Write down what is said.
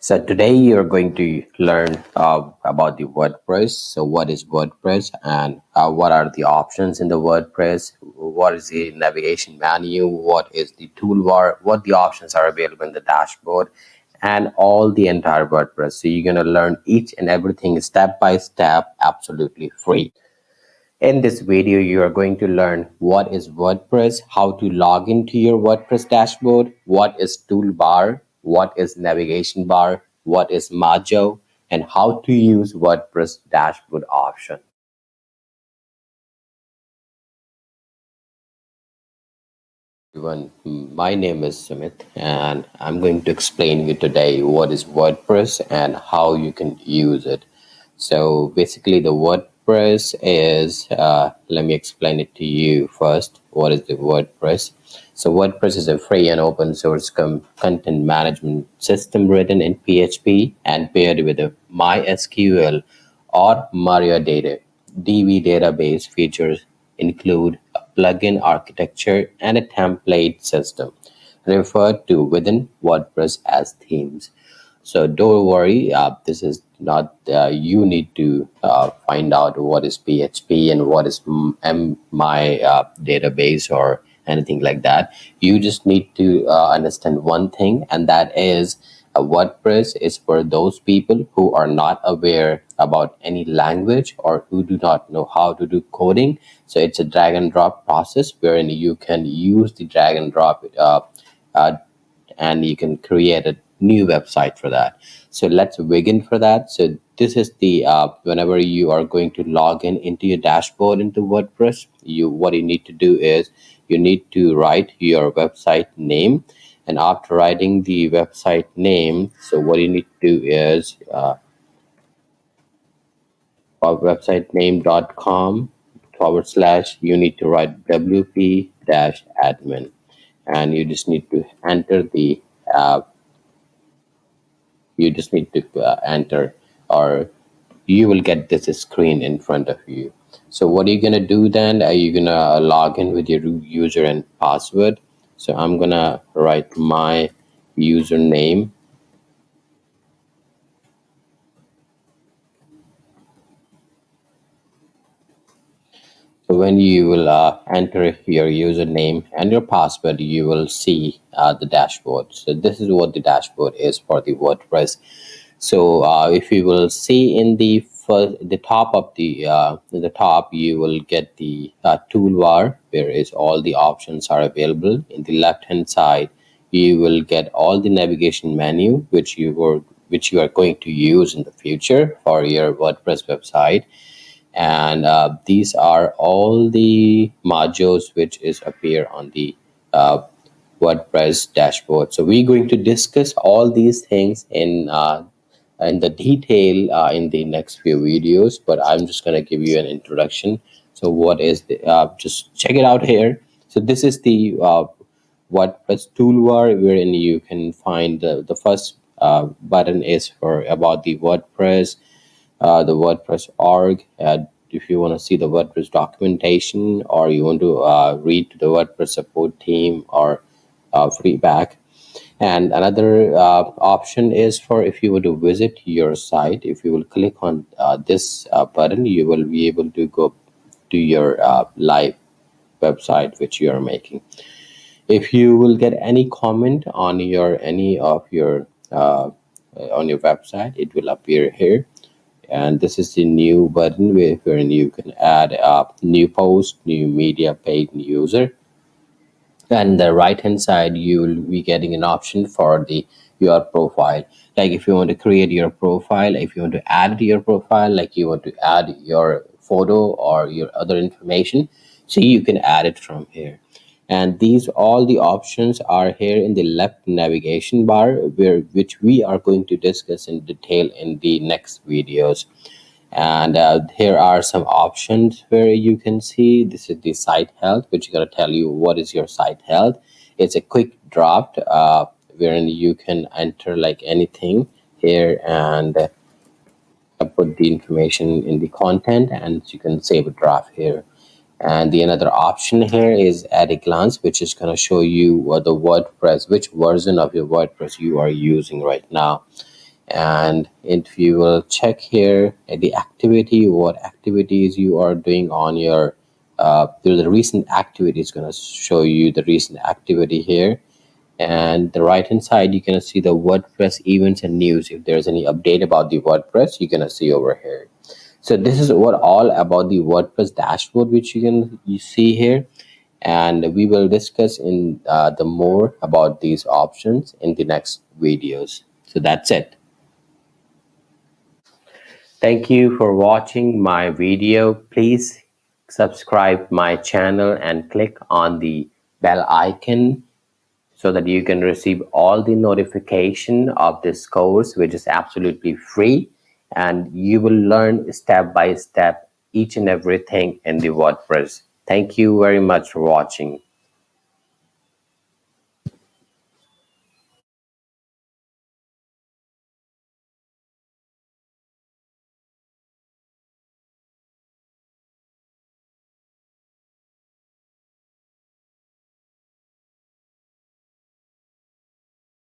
So today you're going to learn about the WordPress. So what is WordPress and what are the options in the WordPress? What is the navigation menu? What is the toolbar? What the options are available in the dashboard and all the entire WordPress. So you're going to learn each and everything step by step, absolutely free. In this video, you are going to learn what is WordPress, how to log into your WordPress dashboard, what is toolbar, what is navigation bar, what is Majo, and how to use WordPress dashboard option. Everyone, my name is Sumit and I'm going to explain you today what is WordPress and how you can use it. So basically the WordPress is, let me explain it to you first. What is the WordPress? So WordPress is a free and open source content management system written in PHP and paired with a MySQL or MariaDB database. Features include a plugin architecture and a template system referred to within WordPress as themes. So don't worry, this is not you need to find out what is PHP and what is my database or anything like that. You just need to understand one thing, and that is WordPress is for those people who are not aware about any language or who do not know how to do coding. So it's a drag and drop process wherein you can use the drag and drop uh, and you can create a new website for that. So let's begin for that. So this is the whenever you are going to log in into your dashboard into WordPress, what you need to do is you need to write your website name. And after writing the website name, so what you need to do is website name.com/, you need to write wp-admin, and you just need to enter the enter, or you will get this screen in front of you. So what are you gonna do then? Are you gonna log in with your user and password? So I'm gonna write my username. So when you will enter your username and your password, you will see the dashboard. So this is what the dashboard is for the WordPress. So if you will see in the top of the in the top, you will get the toolbar where is all the options are available. In the left hand side, you will get all the navigation menu which you are going to use in the future for your WordPress website. And these are all the modules which is appear on the WordPress dashboard. So we're going to discuss all these things in the detail in the next few videos, but I'm just going to give you an introduction. So what is the just check it out here. So this is the WordPress toolbar, wherein you can find the first button is for about the WordPress org. If you want to see the WordPress documentation, or you want to read to the WordPress support team or feedback. And another option is for if you were to visit your site. If you will click on this button, you will be able to go to your live website which you are making. If you will get any comment on any of your on your website, it will appear here. And this is the new button wherein you can add a new post, new media, paid user. And the right hand side, you will be getting an option for the your profile. Like if you want to create your profile, if you want to add to your profile, like you want to add your photo or your other information, so you can add it from here. And these all the options are here in the left navigation bar, which we are going to discuss in detail in the next videos. And here are some options where you can see this is the site health, which is going to tell you what is your site health. It's a quick draft wherein you can enter like anything here, and put the information in the content, and you can save a draft here. And the another option here is at a glance, which is going to show you what the WordPress, which version of your WordPress you are using right now. And if you will check here at the activity, what activities you are doing on your the recent activity is going to show you the recent activity here. And the right hand side, you're going to see the WordPress events and news. If there's any update about the WordPress, you're going to see over here. So this is what all about the WordPress dashboard, which you see here. And we will discuss in the more about these options in the next videos. So that's it. Thank you for watching my video. Please subscribe my channel and click on the bell icon so that you can receive all the notification of this course, which is absolutely free, and you will learn step by step each and everything in the WordPress. Thank you very much for watching.